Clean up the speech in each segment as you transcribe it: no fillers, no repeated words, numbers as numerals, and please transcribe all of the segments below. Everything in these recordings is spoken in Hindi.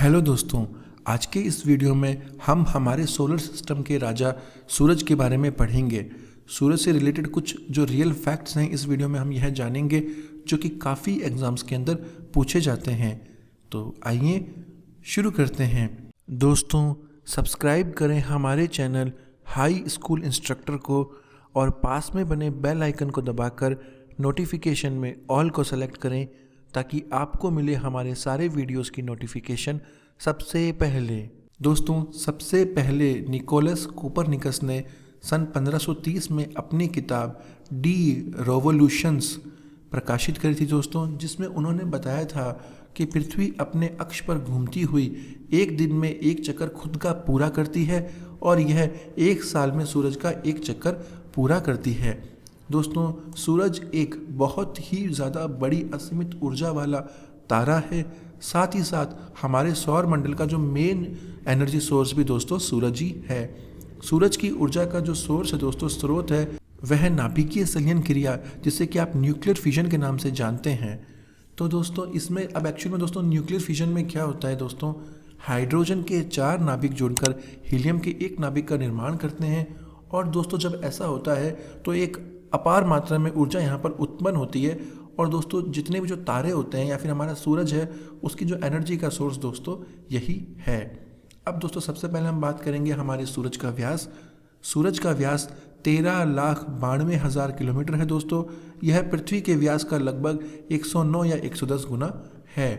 हेलो दोस्तों, आज के इस वीडियो में हम हमारे सोलर सिस्टम के राजा सूरज के बारे में पढ़ेंगे। सूरज से रिलेटेड कुछ जो रियल फैक्ट्स हैं इस वीडियो में हम यह जानेंगे जो कि काफ़ी एग्ज़ाम्स के अंदर पूछे जाते हैं। तो आइए शुरू करते हैं। दोस्तों, सब्सक्राइब करें हमारे चैनल हाई स्कूल इंस्ट्रक्टर को और पास में बने बेल आइकन को दबाकर नोटिफिकेशन में ऑल को सेलेक्ट करें ताकि आपको मिले हमारे सारे वीडियोस की नोटिफिकेशन सबसे पहले। दोस्तों, सबसे पहले निकोलस कोपरनिकस ने सन 1530 में अपनी किताब डी रिवोल्यूशंस प्रकाशित करी थी दोस्तों, जिसमें उन्होंने बताया था कि पृथ्वी अपने अक्ष पर घूमती हुई एक दिन में एक चक्कर खुद का पूरा करती है और यह एक साल में सूरज का एक चक्कर पूरा करती है। दोस्तों, सूरज एक बहुत ही ज़्यादा बड़ी असीमित ऊर्जा वाला तारा है। साथ ही साथ हमारे सौर मंडल का जो मेन एनर्जी सोर्स भी दोस्तों सूरज ही है। सूरज की ऊर्जा का जो सोर्स है दोस्तों, स्रोत है, वह नाभिकीय संलयन क्रिया, जिसे कि आप न्यूक्लियर फिजन के नाम से जानते हैं। तो दोस्तों, इसमें अब एक्चुअल में दोस्तों न्यूक्लियर फिजन में क्या होता है दोस्तों, हाइड्रोजन के 4 नाभिक जुड़कर हीलियम के एक नाभिक का निर्माण करते हैं। और दोस्तों, जब ऐसा होता है तो एक अपार मात्रा में ऊर्जा यहाँ पर उत्पन्न होती है। और दोस्तों, जितने भी जो तारे होते हैं या फिर हमारा सूरज है, उसकी जो एनर्जी का सोर्स दोस्तों यही है। अब दोस्तों, सबसे पहले हम बात करेंगे हमारे सूरज का व्यास। सूरज का व्यास 13,92,000 किलोमीटर है दोस्तों। यह पृथ्वी के व्यास का लगभग 109 या 110 गुना है।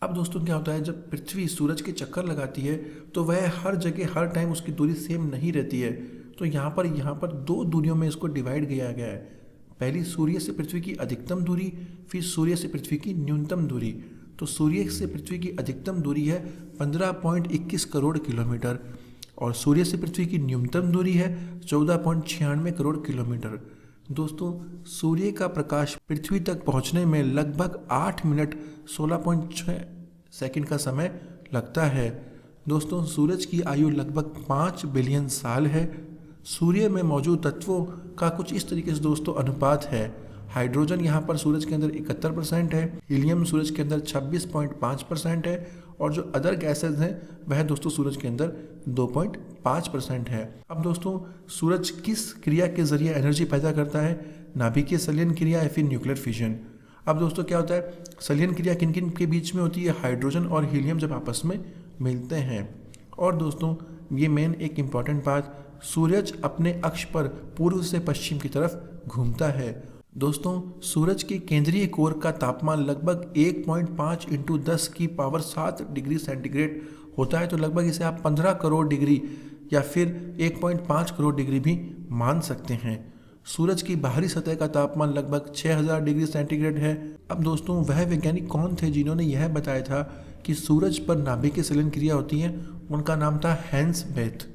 अब दोस्तों, क्या होता है, जब पृथ्वी सूरज के चक्कर लगाती है तो वह हर जगह हर टाइम उसकी दूरी सेम नहीं रहती है। तो यहाँ पर 2 दूरियों में इसको डिवाइड किया गया है। पहली सूर्य से पृथ्वी की अधिकतम दूरी, फिर सूर्य से पृथ्वी की न्यूनतम दूरी। तो सूर्य से पृथ्वी की अधिकतम दूरी है 15.21 करोड़ किलोमीटर और सूर्य से पृथ्वी की न्यूनतम दूरी है 14.96 करोड़ किलोमीटर। दोस्तों, सूर्य का प्रकाश पृथ्वी तक पहुंचने में लगभग 8 मिनट 16.6 सेकंड का समय लगता है। दोस्तों, सूरज की आयु लगभग 5 बिलियन साल है। सूर्य में मौजूद तत्वों का कुछ इस तरीके से दोस्तों अनुपात है। हाइड्रोजन यहाँ पर सूरज के अंदर 71% है, हीलियम सूरज के अंदर 26.5% है और जो अदर गैसेज हैं वह दोस्तों सूरज के अंदर 2.5% है। अब दोस्तों, सूरज किस क्रिया के जरिए एनर्जी पैदा करता है, नाभिकीय संलयन क्रिया या फिर न्यूक्लियर फिजन। अब दोस्तों, क्या होता है, संलयन क्रिया किन किन के बीच में होती है, हाइड्रोजन और हीलियम जब आपस में मिलते हैं। और दोस्तों, ये मेन एक इम्पॉर्टेंट बात, सूरज अपने अक्ष पर पूर्व से पश्चिम की तरफ घूमता है। दोस्तों, सूरज के केंद्रीय कोर का तापमान लगभग 1.5 × 10⁻7 डिग्री सेंटीग्रेड होता है। तो लगभग इसे आप 15 करोड़ डिग्री या फिर 1.5 करोड़ डिग्री भी मान सकते हैं। सूरज की बाहरी सतह का तापमान लगभग 6000 डिग्री सेंटीग्रेड है। अब दोस्तों, वह वैज्ञानिक कौन थे जिन्होंने यह बताया था कि सूरज पर नाभिकीय संलयन क्रिया होती है? उनका नाम था हैंस बेथ।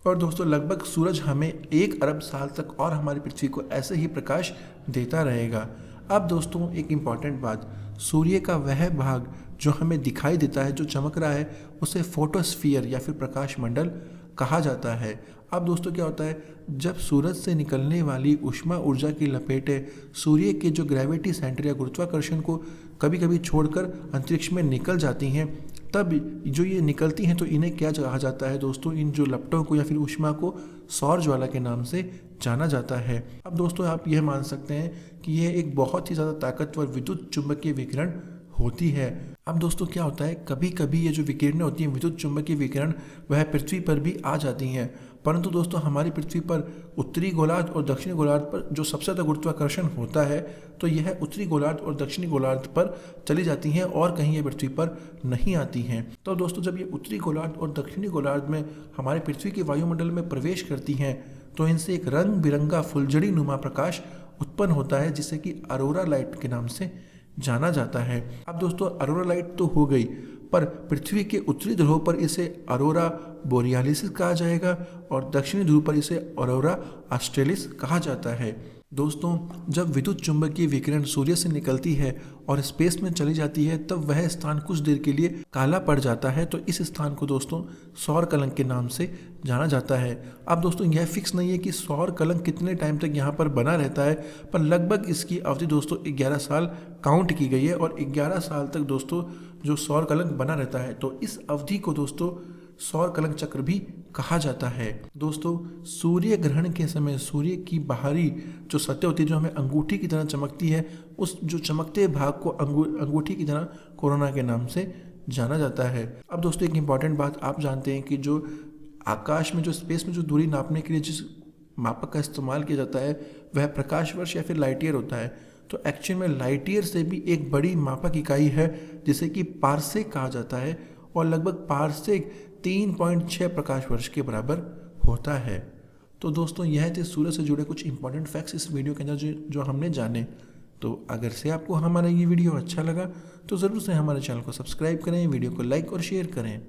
और दोस्तों, लगभग सूरज हमें 1 अरब साल तक और हमारी पृथ्वी को ऐसे ही प्रकाश देता रहेगा। अब दोस्तों, एक इम्पॉर्टेंट बात, सूर्य का वह भाग जो हमें दिखाई देता है, जो चमक रहा है, उसे फोटोस्फीयर या फिर प्रकाश मंडल कहा जाता है। अब दोस्तों, क्या होता है, जब सूरज से निकलने वाली ऊष्मा ऊर्जा की लपेटें सूर्य के जो ग्रेविटी सेंटर या गुरुत्वाकर्षण को कभी कभी छोड़कर अंतरिक्ष में निकल जाती हैं, तब जो ये निकलती हैं तो इन्हें क्या कहा जाता है दोस्तों, इन जो लपटों को या फिर ऊष्मा को सौर ज्वाला के नाम से जाना जाता है। अब दोस्तों, आप यह मान सकते हैं कि यह एक बहुत ही ज़्यादा ताकतवर विद्युत चुंबकीय विकिरण होती है। अब दोस्तों, क्या होता है, कभी कभी ये जो विकिरणें होती हैं, विद्युत चुंबकीय विकिरण, वह पृथ्वी पर भी आ जाती हैं। परंतु दोस्तों, हमारी पृथ्वी पर उत्तरी गोलार्ध और दक्षिणी गोलार्ध पर जो सबसे ज़्यादा गुरुत्वाकर्षण होता है, तो यह उत्तरी गोलार्ध और दक्षिणी गोलार्ध पर चली जाती हैं और कहीं ये पृथ्वी पर नहीं आती हैं। तो दोस्तों, जब ये उत्तरी गोलार्ध और दक्षिणी गोलार्ध में हमारे पृथ्वी के वायुमंडल में प्रवेश करती हैं तो इनसे एक रंग बिरंगा फुलझड़ी नुमा प्रकाश उत्पन्न होता है, जिसे कि अरोरा लाइट के नाम से जाना जाता है। अब दोस्तों, अरोरा लाइट तो हो गई, पर पृथ्वी के उत्तरी ध्रुव पर इसे अरोरा बोरियालिस कहा जाएगा और दक्षिणी ध्रुव पर इसे अरोरा ऑस्ट्रेलिस कहा जाता है। दोस्तों, जब विद्युत चुंबकीय विकिरण सूर्य से निकलती है और स्पेस में चली जाती है, तब वह स्थान कुछ देर के लिए काला पड़ जाता है। तो इस स्थान को दोस्तों सौर कलंक के नाम से जाना जाता है। अब दोस्तों, यह फिक्स नहीं है कि सौर कलंक कितने टाइम तक यहाँ पर बना रहता है, पर लगभग इसकी अवधि दोस्तों 11 साल काउंट की गई है और 11 साल तक दोस्तों जो सौर कलंक बना रहता है। तो इस अवधि को दोस्तों सौर कलंक चक्र भी कहा जाता है। दोस्तों सूर्य ग्रहण के समय सूर्य की बाहरी जो सतह होती है जो हमें अंगूठी की तरह चमकती है, उस जो चमकते भाग को अंगूठी की तरह कोरोना के नाम से जाना जाता है। अब दोस्तों एक इम्पॉर्टेंट बात आप जानते हैं कि जो आकाश में जो स्पेस में जो दूरी नापने के लिए जिस मापक का इस्तेमाल किया जाता है वह प्रकाश वर्ष या फिर लाइट ईयर होता है। तो एक्चुअल में लाइट ईयर से भी एक बड़ी मापक इकाई है जिसे कि पारसेक कहा जाता है, और लगभग पारसेक 3.6 प्रकाश वर्ष के बराबर होता है। तो दोस्तों यह थे सूरज से जुड़े कुछ इंपॉर्टेंट फैक्ट्स इस वीडियो के अंदर जो हमने जाने। तो अगर से आपको हमारा ये वीडियो अच्छा लगा तो ज़रूर से हमारे चैनल को सब्सक्राइब करें, वीडियो को लाइक और शेयर करें।